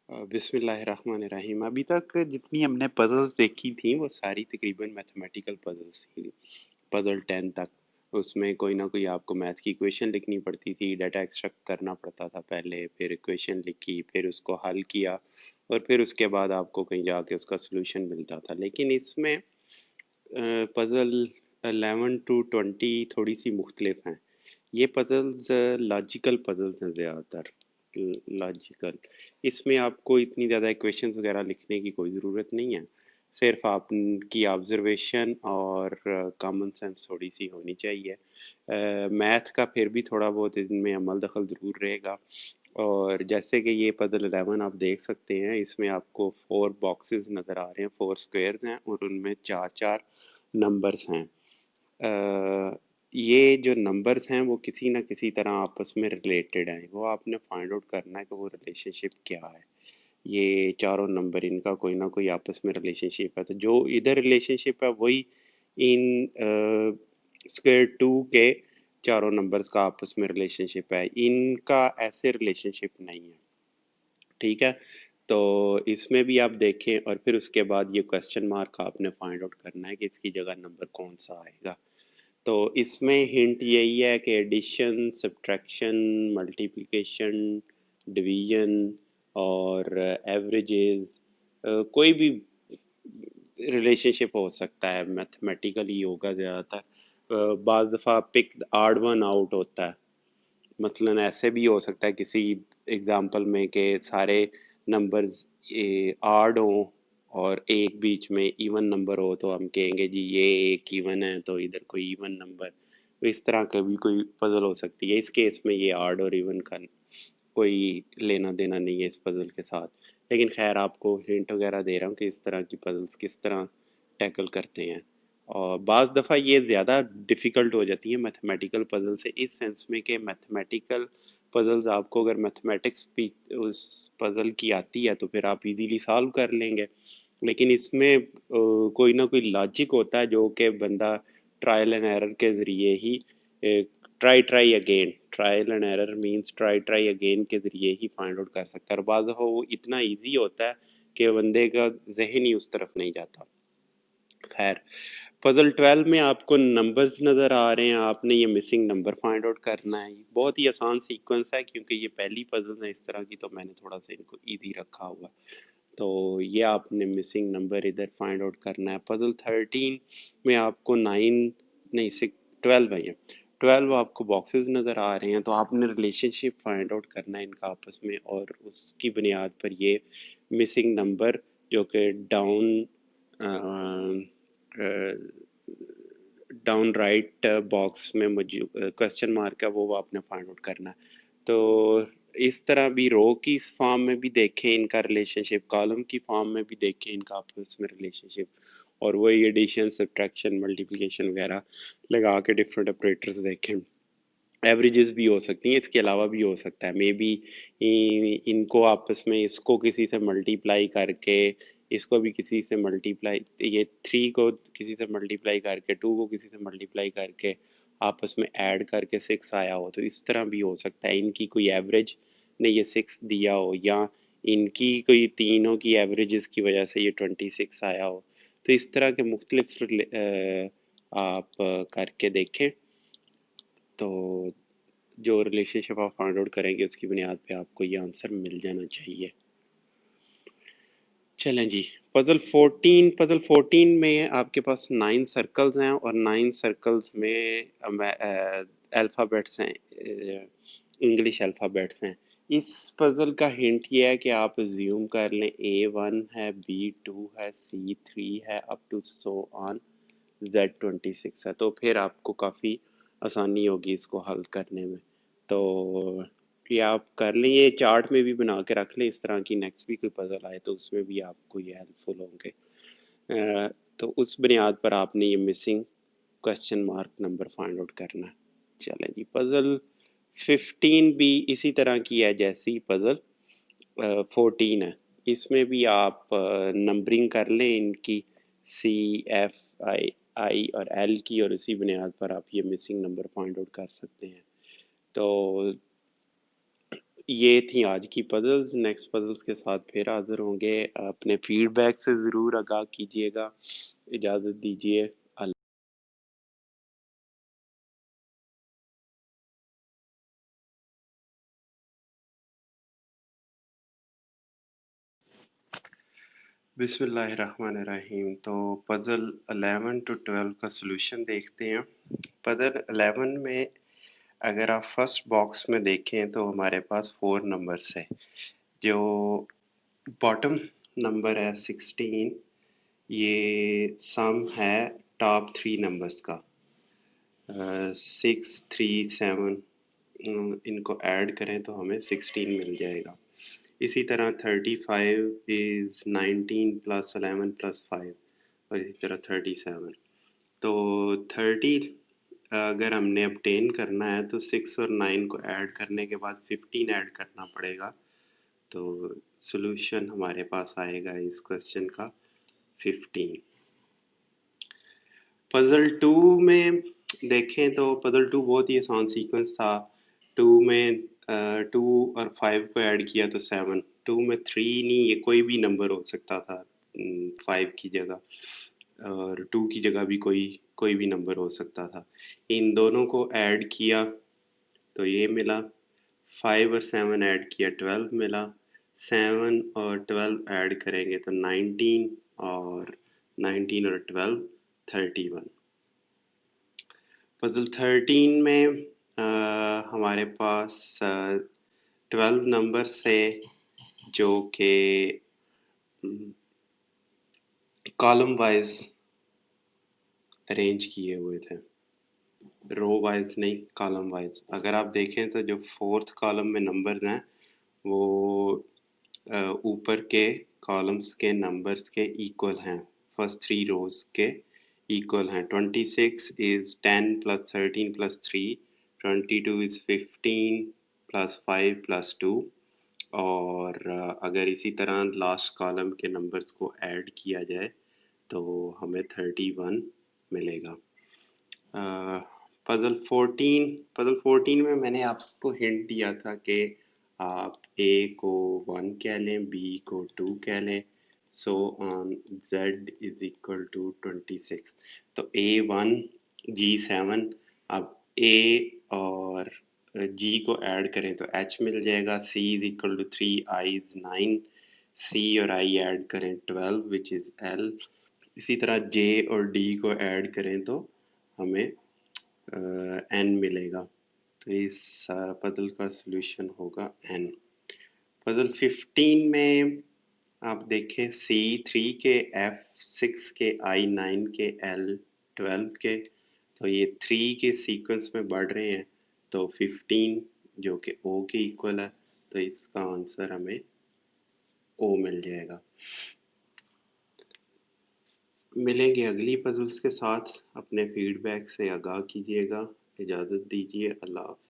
बिस्मिल्लाहिर्रहमानिर्रहीम। अभी तक जितनी हमने पजल्स देखी थी वो सारी तकरीबन मैथमेटिकल पजल्स थी। पजल 10 तक उसमें कोई ना कोई आपको मैथ की इक्वेशन लिखनी पड़ती थी, डाटा एक्सट्रैक्ट करना पड़ता था पहले, फिर इक्वेशन लिखी, फिर उसको हल किया और फिर उसके बाद आपको कहीं जाके उसका सोल्यूशन मिलता था। लेकिन इसमें पजल 11 टू 20 थोड़ी सी मुख्तलिफ हैं। ये पजल्स लॉजिकल पजल्स हैं ज़्यादातर, लॉजिकल। इसमें आपको इतनी ज़्यादा इक्वेशंस वगैरह लिखने की कोई ज़रूरत नहीं है, सिर्फ आपकी ऑब्जर्वेशन और कॉमन सेंस थोड़ी सी होनी चाहिए। मैथ का फिर भी थोड़ा बहुत इनमें अमल दखल ज़रूर रहेगा। और जैसे कि ये पजल 11 आप देख सकते हैं, इसमें आपको 4 बॉक्सेस नज़र आ रहे हैं, 4 स्क्वायर्स हैं और उनमें 4-4 नंबर्स हैं। ये जो नंबर्स हैं वो किसी ना किसी तरह आपस में रिलेटेड हैं, वो आपने फाइंड आउट करना है कि वो रिलेशनशिप क्या है। ये चारों नंबर, इनका कोई ना कोई आपस में रिलेशनशिप है, तो जो इधर रिलेशनशिप है वही इन स्क्वायर टू के चारों नंबर्स का आपस में रिलेशनशिप है। इनका ऐसे रिलेशनशिप नहीं है, ठीक है। तो इसमें भी आप देखें और फिर उसके बाद ये क्वेश्चन मार्क आपने फाइंड आउट करना है कि इसकी जगह नंबर कौन सा आएगा। तो इसमें हिंट यही है कि एडिशन, सब्ट्रैक्शन, मल्टीप्लिकेशन, डिवीजन और एवरेजेस, कोई भी रिलेशनशिप हो सकता है, मैथमेटिकली होगा ज़्यादातर। बाज़ दफ़ा pick the odd one out होता है, मसलन ऐसे भी हो सकता है किसी एग्जांपल में कि सारे नंबर्स आड हों और एक बीच में इवन नंबर हो, तो हम कहेंगे जी ये एक इवन है तो इधर कोई इवन नंबर। तो इस तरह का भी कोई पजल हो सकती है। इस केस में ये आड और इवन का कोई लेना देना नहीं है इस पजल के साथ, लेकिन खैर आपको हिंट वगैरह दे रहा हूँ कि इस तरह की पजल्स किस तरह टैकल करते हैं। और बाज़ दफ़ा ये ज़्यादा डिफ़िकल्ट हो जाती है मैथमेटिकल पजल से, इस सेंस में कि मैथमेटिकल पजल्स आपको अगर मैथमेटिक्स भी उस पजल की आती है तो फिर आप इजीली सॉल्व कर लेंगे, लेकिन इसमें कोई ना कोई लॉजिक होता है जो कि बंदा ट्रायल एंड एरर के ज़रिए ही, trial and error means try again के ज़रिए ही फाइंड आउट कर सकता है। और बाज़ दफ़ा वो इतना ईजी होता है कि बंदे का जहन ही उस तरफ नहीं जाता। खैर, पजल 12 में आपको नंबर्स नज़र आ रहे हैं, आपने ये मिसिंग नंबर फाइंड आउट करना है। बहुत ही आसान सीक्वेंस है क्योंकि ये पहली पजल है इस तरह की, तो मैंने थोड़ा सा इनको इजी रखा हुआ। तो ये आपने मिसिंग नंबर इधर फाइंड आउट करना है। पजल 13 में आपको 9 नहीं 12 है, ये 12 आपको बॉक्सेस नज़र आ रहे हैं, तो आपने रिलेशनशिप फाइंड आउट करना है इनका आपस में, और उसकी बुनियाद पर ये मिसिंग नंबर जो कि डाउन राइट बॉक्स में मौजूद क्वेश्चन मार्क है, वो आपने फाइंड आउट करना है। तो इस तरह भी रो की इस फॉर्म में भी देखें इनका रिलेशनशिप, कॉलम की फॉर्म में भी देखें इनका आपस में रिलेशनशिप, और वही एडिशन, सब्ट्रैक्शन, मल्टीप्लिकेशन वगैरह लगा के डिफरेंट ऑपरेटर्स देखें। एवरेजेस भी हो सकती हैं, इसके अलावा भी हो सकता है मे बी इनको आपस में, इसको किसी से मल्टीप्लाई करके, इसको भी किसी से मल्टीप्लाई, ये 3 को किसी से मल्टीप्लाई करके, 2 को किसी से मल्टीप्लाई करके आपस में ऐड करके 6 आया हो, तो इस तरह भी हो सकता है। इनकी कोई एवरेज ने ये 6 दिया हो, या इनकी कोई तीनों की एवरेजेस की वजह से ये 26 आया हो। तो इस तरह के मुख्तलिफ आप करके देखें, तो जो रिलेशनशिप आप फाइंड आउट करेंगे उसकी बुनियाद पे आपको ये आंसर मिल जाना चाहिए। चलें जी, पजल 14 में आपके पास 9 सर्कल्स हैं और 9 सर्कल्स में अल्फ़ाबेट्स हैं, इंग्लिश अल्फ़ाबेट्स हैं। इस पजल का हिंट ये है कि आप अज्यूम कर लें A1 है, B2 है, C3 है, up to so on Z26 है, तो फिर आपको काफ़ी आसानी होगी इसको हल करने में। तो ये आप कर लें, ये चार्ट में भी बना के रख लें इस तरह की, नेक्स्ट भी कोई पजल आए तो उसमें भी आपको ये हेल्पफुल होंगे। तो उस बुनियाद पर आपने ये missing question mark number find out करना है। चलें जी, पजल 15 भी इसी तरह की है जैसी पजल 14 है। इसमें भी आप नंबरिंग कर लें इनकी, C, F, I और L की, और इसी बुनियाद पर आप ये मिसिंग नंबर फाइंड आउट कर सकते हैं। तो یہ تھیں آج کی پزلز. نیکسٹ پزلز کے ساتھ پھر حاضر ہوں گے. اپنے فیڈ بیک سے ضرور آگاہ کیجیے گا. اجازت دیجیے. بسم اللہ الرحمن الرحیم. تو پزل 11 to 12 کا سلوشن دیکھتے ہیں. پزل 11 میں اگر آپ فرسٹ باکس میں دیکھیں تو ہمارے پاس 4 نمبرز ہے. جو باٹم نمبر ہے 16، یہ سم ہے ٹاپ 3 نمبرز کا. 6 3 7 ان کو ایڈ کریں تو ہمیں 16 مل جائے گا. اسی طرح 35 is 19 plus 11 plus 5 اور اسی طرح 37. تو 30 اگر ہم نے obtain کرنا ہے تو 6 اور 9 کو ایڈ کرنے کے بعد 15 ایڈ کرنا پڑے گا. تو سلوشن ہمارے پاس آئے گا اس کوسچن کا 15. پزل 2 میں دیکھیں تو پزل 2 بہت ہی آسان سیکوینس تھا. 2 میں 2 اور 5 کو ایڈ کیا تو 7. 2 میں 3 نہیں، یہ کوئی بھی نمبر ہو سکتا تھا 5 کی جگہ، اور 2 کی جگہ بھی کوئی بھی نمبر ہو سکتا تھا. ان دونوں کو ایڈ کیا تو یہ ملا. 5 اور 7 ایڈ کیا 12 ملا. 7 اور 12 ایڈ کریں گے تو 19 اور 19 اور 12 31. پزل 13 میں ہمارے پاس 12 نمبر سے جو کہ کالم وائز ارینج کیے ہوئے تھے، رو وائز نہیں، کالم وائز. اگر آپ دیکھیں تو جو 4تھ کالم میں نمبرز ہیں وہ اوپر کے کالمز کے نمبرز کے ایکول ہیں، فرسٹ 3 روز کے ایکول ہیں. 26 is 10 plus 13 plus 3. 22 is 15 plus 5 plus 2. اور اگر اسی طرح لاسٹ کالم کے نمبرز کو ایڈ کیا جائے تو ہمیں 31 ملے گا. پزل 14 میں نے آپ کو ہنٹ دیا تھا کہ آپ اے کو 1 کہہ لیں، بی کو 2 کہہ لیں، so on z is equal to 26. تو A1 G7. اب A اور G کو ایڈ کریں تو H مل جائے گا. C is equal to 3, I is 9. C اور I ایڈ کریں 12 which is L. اسی طرح J اور D کو ایڈ کریں تو ہمیں N ملے گا. تو اس پزل کا سلوشن ہوگا N. پزل 15 میں آپ دیکھیں C3 کے F6 کے I9 کے L12 کے، تو یہ 3 کے سیکوینس میں بڑھ رہے ہیں تو 15 جو کہ O کے ایکول ہے، تو اس کا آنسر ہمیں O مل جائے گا. ملیں گے اگلی پزلز کے ساتھ. اپنے فیڈ بیک سے آگاہ کیجیے گا. اجازت دیجیے. اللہ حافظ.